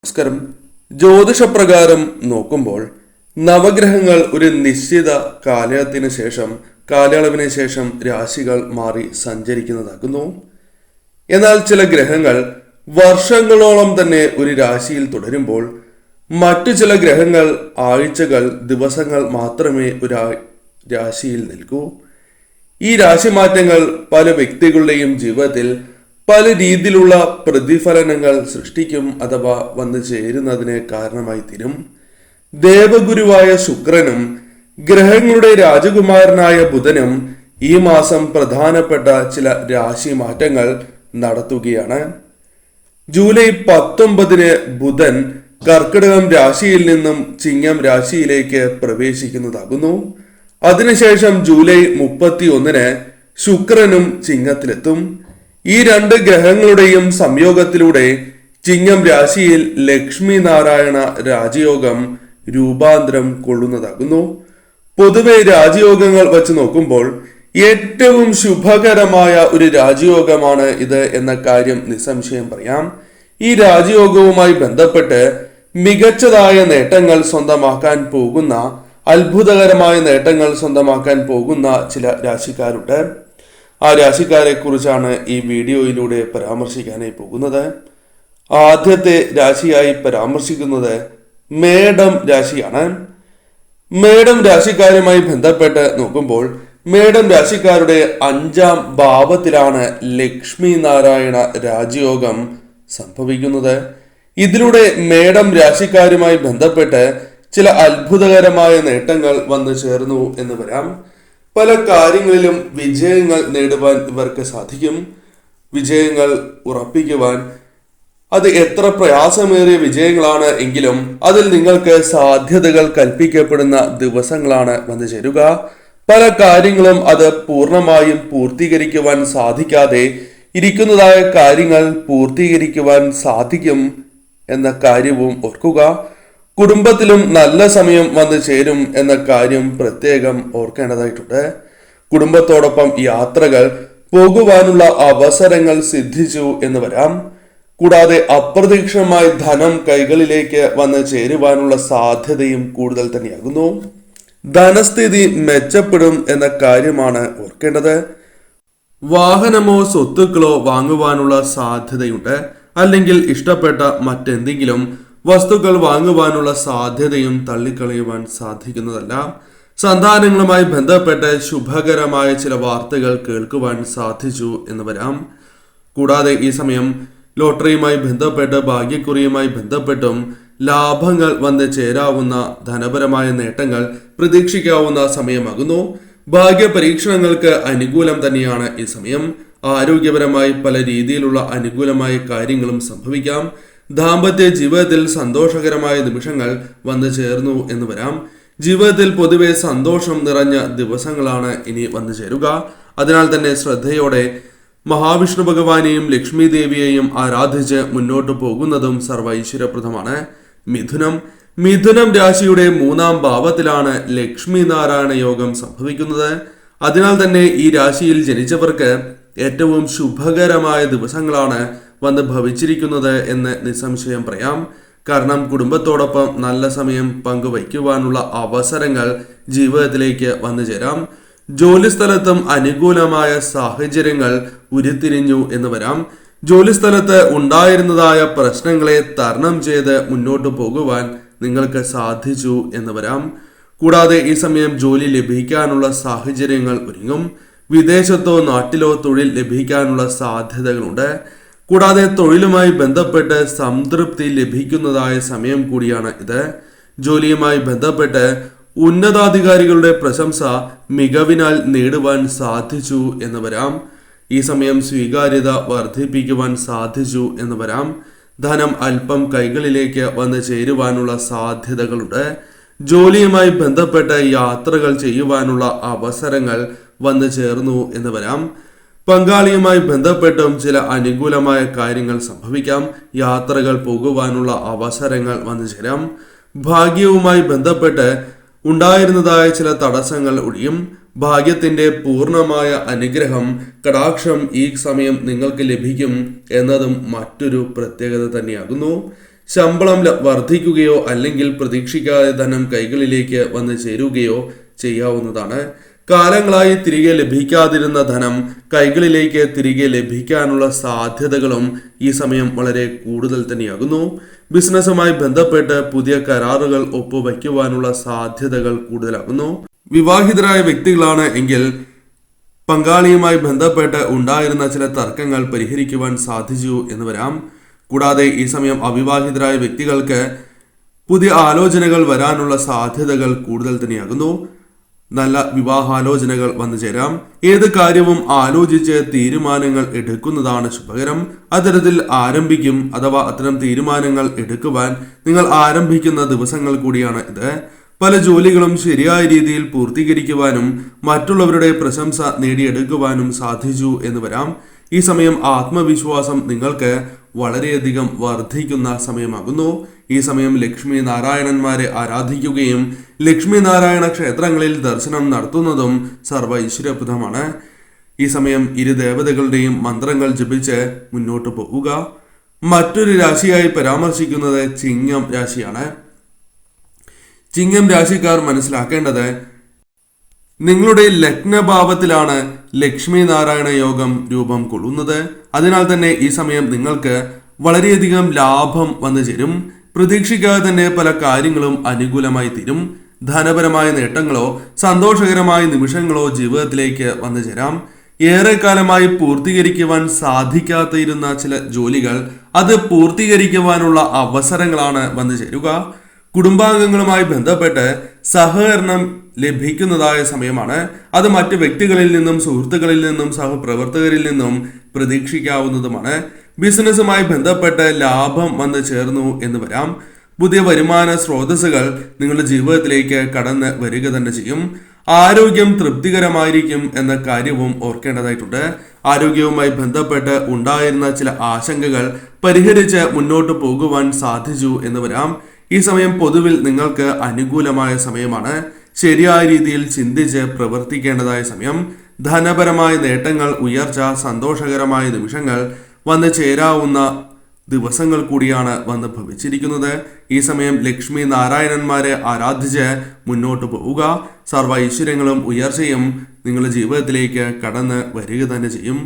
നമസ്കാരം. ജ്യോതിഷപ്രകാരം നോക്കുമ്പോൾ നവഗ്രഹങ്ങൾ ഒരു നിശ്ചിത കാലയളവിന് ശേഷം രാശികൾ മാറി സഞ്ചരിക്കുന്നതാകുന്നു. എന്നാൽ ചില ഗ്രഹങ്ങൾ വർഷങ്ങളോളം തന്നെ ഒരു രാശിയിൽ തുടരുമ്പോൾ മറ്റു ചില ഗ്രഹങ്ങൾ ആഴ്ചകൾ, ദിവസങ്ങൾ മാത്രമേ ഒരു രാശിയിൽ നിൽക്കൂ. ഈ രാശിമാറ്റങ്ങൾ പല വ്യക്തികളുടെയും ജീവിതത്തിൽ പല രീതിയിലുള്ള പ്രതിഫലനങ്ങൾ സൃഷ്ടിക്കും അഥവാ വന്നു ചേരുന്നതിന് കാരണമായി തീരും. ദേവഗുരുവായ ശുക്രനും ഗ്രഹങ്ങളുടെ രാജകുമാരനായ ബുധനും ഈ മാസം പ്രധാനപ്പെട്ട ചില രാശി മാറ്റങ്ങൾ നടത്തുകയാണ്. ജൂലൈ 19 ബുധൻ കർക്കിടകം രാശിയിൽ നിന്നും ചിങ്ങം രാശിയിലേക്ക് പ്രവേശിക്കുന്നതാകുന്നു. അതിനുശേഷം ജൂലൈ 31 ശുക്രനും ചിങ്ങത്തിലെത്തും. ഈ രണ്ട് ഗ്രഹങ്ങളുടെയും സംയോഗത്തിലൂടെ ചിങ്ങം രാശിയിൽ ലക്ഷ്മി നാരായണ രാജയോഗം രൂപാന്തരം കൊള്ളുന്നതാകുന്നു. പൊതുവെ രാജയോഗങ്ങൾ വച്ച് നോക്കുമ്പോൾ ഏറ്റവും ശുഭകരമായ ഒരു രാജയോഗമാണ് ഇത് എന്ന കാര്യം നിസ്സംശയം പറയാം. ഈ രാജയോഗവുമായി ബന്ധപ്പെട്ട് മികച്ചതായ നേട്ടങ്ങൾ സ്വന്തമാക്കാൻ പോകുന്ന, അത്ഭുതകരമായ നേട്ടങ്ങൾ സ്വന്തമാക്കാൻ പോകുന്ന ചില രാശിക്കാരുണ്ട്. ആ രാശിക്കാരെ കുറിച്ചാണ് ഈ വീഡിയോയിലൂടെ പരാമർശിക്കാനായി പോകുന്നത്. ആദ്യത്തെ രാശിയായി പരാമർശിക്കുന്നത് മേടം രാശിയാണ്. മേടം രാശിക്കാരുമായി ബന്ധപ്പെട്ട് നോക്കുമ്പോൾ മേടം രാശിക്കാരുടെ 5ാം ഭാവത്തിലാണ് ലക്ഷ്മി നാരായണ രാജയോഗം സംഭവിക്കുന്നത്. ഇതിലൂടെ മേടം രാശിക്കാരുമായി ബന്ധപ്പെട്ട് ചില അത്ഭുതകരമായ നേട്ടങ്ങൾ വന്നു ചേർന്നു എന്ന് വരാം. പല കാര്യങ്ങളിലും വിജയങ്ങൾ നേടുവാൻ ഇവർക്ക് സാധിക്കും. വിജയങ്ങൾ ഉറപ്പിക്കുവാൻ അത് എത്ര പ്രയാസമേറിയ വിജയങ്ങളാണ് എങ്കിലും അതിൽ നിങ്ങൾക്ക് സാധ്യതകൾ കൽപ്പിക്കപ്പെടുന്ന ദിവസങ്ങളാണ് വന്നു ചേരുക. പല കാര്യങ്ങളും അത് പൂർണ്ണമായും പൂർത്തീകരിക്കുവാൻ സാധിക്കാതെ ഇരിക്കുന്നതായ കാര്യങ്ങൾ പൂർത്തീകരിക്കുവാൻ സാധിക്കും എന്ന കാര്യവും ഓർക്കുക. കുടുംബത്തിലും നല്ല സമയം വന്നു ചേരും എന്ന കാര്യം പ്രത്യേകം ഓർക്കേണ്ടതായിട്ടുണ്ട്. കുടുംബത്തോടൊപ്പം യാത്രകൾ പോകുവാനുള്ള അവസരങ്ങൾ സിദ്ധിച്ചു എന്ന് വരാം. കൂടാതെ അപ്രതീക്ഷിതമായി ധനം കൈകളിലേക്ക് വന്ന് ചേരുവാനുള്ള സാധ്യതയും കൂടുതൽ തന്നെയാകുന്നു. ധനസ്ഥിതി മെച്ചപ്പെടും എന്ന കാര്യമാണ് ഓർക്കേണ്ടത്. വാഹനമോ സ്വത്തുക്കളോ വാങ്ങുവാനുള്ള സാധ്യതയുണ്ട്. അല്ലെങ്കിൽ ഇഷ്ടപ്പെട്ട മറ്റെന്തെങ്കിലും വസ്തുക്കൾ വാങ്ങുവാനുള്ള സാധ്യതയും തള്ളിക്കളയുവാൻ സാധിക്കുന്നതല്ല. സന്താനങ്ങളുമായി ബന്ധപ്പെട്ട് ശുഭകരമായ ചില വാർത്തകൾ കേൾക്കുവാൻ സാധിച്ചു എന്ന് വരാം. കൂടാതെ ഈ സമയം ലോട്ടറിയുമായി ബന്ധപ്പെട്ട്, ഭാഗ്യക്കുറിയുമായി ബന്ധപ്പെട്ടും ലാഭങ്ങൾ വന്ന് ചേരാവുന്ന, ധനപരമായ നേട്ടങ്ങൾ പ്രതീക്ഷിക്കാവുന്ന സമയമാകുന്നു. ഭാഗ്യ പരീക്ഷണങ്ങൾക്ക് അനുകൂലം തന്നെയാണ് ഈ സമയം. ആരോഗ്യപരമായി പല രീതിയിലുള്ള അനുകൂലമായ കാര്യങ്ങളും സംഭവിക്കാം. ദാമ്പത്യ ജീവിതത്തിൽ സന്തോഷകരമായ നിമിഷങ്ങൾ വന്നു ചേർന്നു എന്ന് വരാം. ജീവിതത്തിൽ പൊതുവെ സന്തോഷം നിറഞ്ഞ ദിവസങ്ങളാണ് ഇനി വന്നു ചേരുക. അതിനാൽ തന്നെ ശ്രദ്ധയോടെ മഹാവിഷ്ണു ഭഗവാനെയും ലക്ഷ്മി ദേവിയെയും ആരാധിച്ച് മുന്നോട്ട് പോകുന്നതും സർവൈശ്വര്യപ്രദമാണ്. മിഥുനം രാശിയുടെ 3ാം ഭാവത്തിലാണ് ലക്ഷ്മി നാരായണ യോഗം സംഭവിക്കുന്നത്. അതിനാൽ തന്നെ ഈ രാശിയിൽ ജനിച്ചവർക്ക് ഏറ്റവും ശുഭകരമായ ദിവസങ്ങളാണ് വന്ന് ഭവിച്ചിരിക്കുന്നത് എന്ന് നിസ്സംശയം പറയാം. കാരണം കുടുംബത്തോടൊപ്പം നല്ല സമയം പങ്കുവയ്ക്കുവാനുള്ള അവസരങ്ങൾ ജീവിതത്തിലേക്ക് വന്നു ചേരാം. ജോലിസ്ഥലത്തും അനുകൂലമായ സാഹചര്യങ്ങൾ ഉരുത്തിരിഞ്ഞു എന്ന് വരാം. ജോലിസ്ഥലത്ത് ഉണ്ടായിരുന്നതായ പ്രശ്നങ്ങളെ തരണം ചെയ്ത് മുന്നോട്ട് പോകുവാൻ നിങ്ങൾക്ക് സാധിച്ചു എന്ന് വരാം. കൂടാതെ ഈ സമയം ജോലി ലഭിക്കാനുള്ള സാഹചര്യങ്ങൾ ഒരുങ്ങും. വിദേശത്തോ നാട്ടിലോ തൊഴിൽ ലഭിക്കാനുള്ള സാധ്യതകളുണ്ട്. കൂടാതെ തൊഴിലുമായി ബന്ധപ്പെട്ട് സംതൃപ്തി ലഭിക്കുന്നതായ സമയം കൂടിയാണ് ഇത്. ജോലിയുമായി ബന്ധപ്പെട്ട് ഉന്നതാധികാരികളുടെ പ്രശംസ മികവിനാൽ നേടുവാൻ സാധിച്ചു എന്ന് വരാം. ഈ സമയം സ്വീകാര്യത വർദ്ധിപ്പിക്കുവാൻ സാധിച്ചു എന്ന് വരാം. ധനം അല്പം കൈകളിലേക്ക് വന്ന് ചേരുവാനുള്ള സാധ്യതകളുണ്ട്. ജോലിയുമായി ബന്ധപ്പെട്ട് യാത്രകൾ ചെയ്യുവാനുള്ള അവസരങ്ങൾ വന്നു ചേർന്നു എന്ന് വരാം. പങ്കാളിയുമായി ബന്ധപ്പെട്ടും ചില അനുകൂലമായ കാര്യങ്ങൾ സംഭവിക്കാം. യാത്രകൾ പോകുവാനുള്ള അവസരങ്ങൾ വന്നു ചേരാം. ഭാഗ്യവുമായി ബന്ധപ്പെട്ട് ഉണ്ടായിരുന്നതായ ചില തടസ്സങ്ങൾ ഒഴിയും. ഭാഗ്യത്തിന്റെ പൂർണ്ണമായ അനുഗ്രഹം, കടാക്ഷം ഈ സമയം നിങ്ങൾക്ക് ലഭിക്കും എന്നതും മറ്റൊരു പ്രത്യേകത തന്നെയാകുന്നു. ശമ്പളം വർദ്ധിക്കുകയോ അല്ലെങ്കിൽ പ്രതീക്ഷിക്കാതെ ധനം കൈകളിലേക്ക് വന്നു ചേരുകയോ ചെയ്യാവുന്നതാണ്. കാലങ്ങളായി തിരികെ ലഭിക്കാതിരുന്ന ധനം കൈകളിലേക്ക് തിരികെ ലഭിക്കാനുള്ള സാധ്യതകളും ഈ സമയം വളരെ കൂടുതൽ തന്നെയാകുന്നു. ബിസിനസ്സുമായി ബന്ധപ്പെട്ട് പുതിയ കരാറുകൾ ഒപ്പുവയ്ക്കുവാനുള്ള സാധ്യതകൾ കൂടുതലാകുന്നു. വിവാഹിതരായ വ്യക്തികളാണ് എങ്കിൽ പങ്കാളിയുമായി ബന്ധപ്പെട്ട് ഉണ്ടായിരുന്ന ചില തർക്കങ്ങൾ പരിഹരിക്കുവാൻ സാധിച്ചു എന്ന് വരാം. കൂടാതെ ഈ സമയം അവിവാഹിതരായ വ്യക്തികൾക്ക് പുതിയ ആലോചനകൾ വരാനുള്ള സാധ്യതകൾ കൂടുതൽ തന്നെയാകുന്നു. നല്ല വിവാഹാലോചനകൾ വന്നു ചേരാം. ഏത് കാര്യവും ആലോചിച്ച് തീരുമാനങ്ങൾ എടുക്കുന്നതാണ് ശുഭകരം. അത്തരത്തിൽ ആരംഭിക്കും അഥവാ അത്തരം തീരുമാനങ്ങൾ എടുക്കുവാൻ നിങ്ങൾ ആരംഭിക്കുന്ന ദിവസങ്ങൾ കൂടിയാണ് ഇത്. പല ജോലികളും ശരിയായ രീതിയിൽ പൂർത്തീകരിക്കുവാനും മറ്റുള്ളവരുടെ പ്രശംസ നേടിയെടുക്കുവാനും സാധിച്ചു എന്ന് വരാം. ഈ സമയം ആത്മവിശ്വാസം നിങ്ങൾക്ക് വളരെയധികം വർദ്ധിക്കുന്ന സമയമാകുന്നു. ഈ സമയം ലക്ഷ്മി നാരായണന്മാരെ ആരാധിക്കുകയും ലക്ഷ്മി നാരായണ ക്ഷേത്രങ്ങളിൽ ദർശനം നടത്തുന്നതും സർവ്വ ഐശ്വര്യപ്രദമാണ്. ഈ സമയം ഇരു ദേവതകളുടെയും മന്ത്രങ്ങൾ ജപിച്ച് മുന്നോട്ട് പോവുക. മറ്റൊരു രാശിയായി പരാമർശിക്കുന്നത് ചിങ്ങം രാശിയാണ്. ചിങ്ങം രാശിക്കാർ മനസ്സിലാക്കേണ്ടത്, നിങ്ങളുടെ ലഗ്നഭാവത്തിലാണ് ലക്ഷ്മി നാരായണ യോഗം രൂപം കൊള്ളുന്നത്. അതിനാൽ തന്നെ ഈ സമയം നിങ്ങൾക്ക് വളരെയധികം ലാഭം വന്നു ചേരും. പ്രതീക്ഷിക്കാതെ തന്നെ പല കാര്യങ്ങളും അനുകൂലമായി തീരും. ധനപരമായ നേട്ടങ്ങളോ സന്തോഷകരമായ നിമിഷങ്ങളോ ജീവിതത്തിലേക്ക് വന്നു ചേരാം. ഏറെക്കാലമായി പൂർത്തീകരിക്കുവാൻ സാധിക്കാതിരുന്ന ചില ജോലികൾ അത് പൂർത്തീകരിക്കുവാനുള്ള അവസരങ്ങളാണ് വന്നു ചേരുക. കുടുംബാംഗങ്ങളുമായി ബന്ധപ്പെട്ട് സഹകരണം ലഭിക്കുന്നതായ സമയമാണ്. അത് മറ്റ് വ്യക്തികളിൽ നിന്നും സുഹൃത്തുക്കളിൽ നിന്നും സഹപ്രവർത്തകരിൽ നിന്നും പ്രതീക്ഷിക്കാവുന്നതുമാണ്. ബിസിനസ്സുമായി ബന്ധപ്പെട്ട് ലാഭം വന്ന് ചേർന്നു എന്ന് വരാം. പുതിയ വരുമാന സ്രോതസ്സുകൾ നിങ്ങളുടെ ജീവിതത്തിലേക്ക് കടന്ന് വരിക തന്നെ ചെയ്യും. ആരോഗ്യം തൃപ്തികരമായിരിക്കും എന്ന കാര്യവും ഓർക്കേണ്ടതായിട്ടുണ്ട്. ആരോഗ്യവുമായി ബന്ധപ്പെട്ട് ഉണ്ടായിരുന്ന ചില ആശങ്കകൾ പരിഹരിച്ച് മുന്നോട്ട് പോകുവാൻ സാധിച്ചു എന്ന് വരാം. ഈ സമയം പൊതുവിൽ നിങ്ങൾക്ക് അനുകൂലമായ സമയമാണ്. ശരിയായ രീതിയിൽ ചിന്തിച്ച് പ്രവർത്തിക്കേണ്ടതായ സമയം. ധനപരമായ നേട്ടങ്ങൾ, ഉയർച്ച, സന്തോഷകരമായ നിമിഷങ്ങൾ വന്ന് ചേരാവുന്ന ദിവസങ്ങൾ കൂടിയാണ് വന്ന് ഭവിച്ചിരിക്കുന്നത്. ഈ സമയം ലക്ഷ്മി നാരായണന്മാരെ ആരാധിച്ച് മുന്നോട്ട് പോവുക. സർവ്വ ഐശ്വര്യങ്ങളും ഉയർച്ചയും നിങ്ങളുടെ ജീവിതത്തിലേക്ക് കടന്ന് വരിക തന്നെ ചെയ്യും.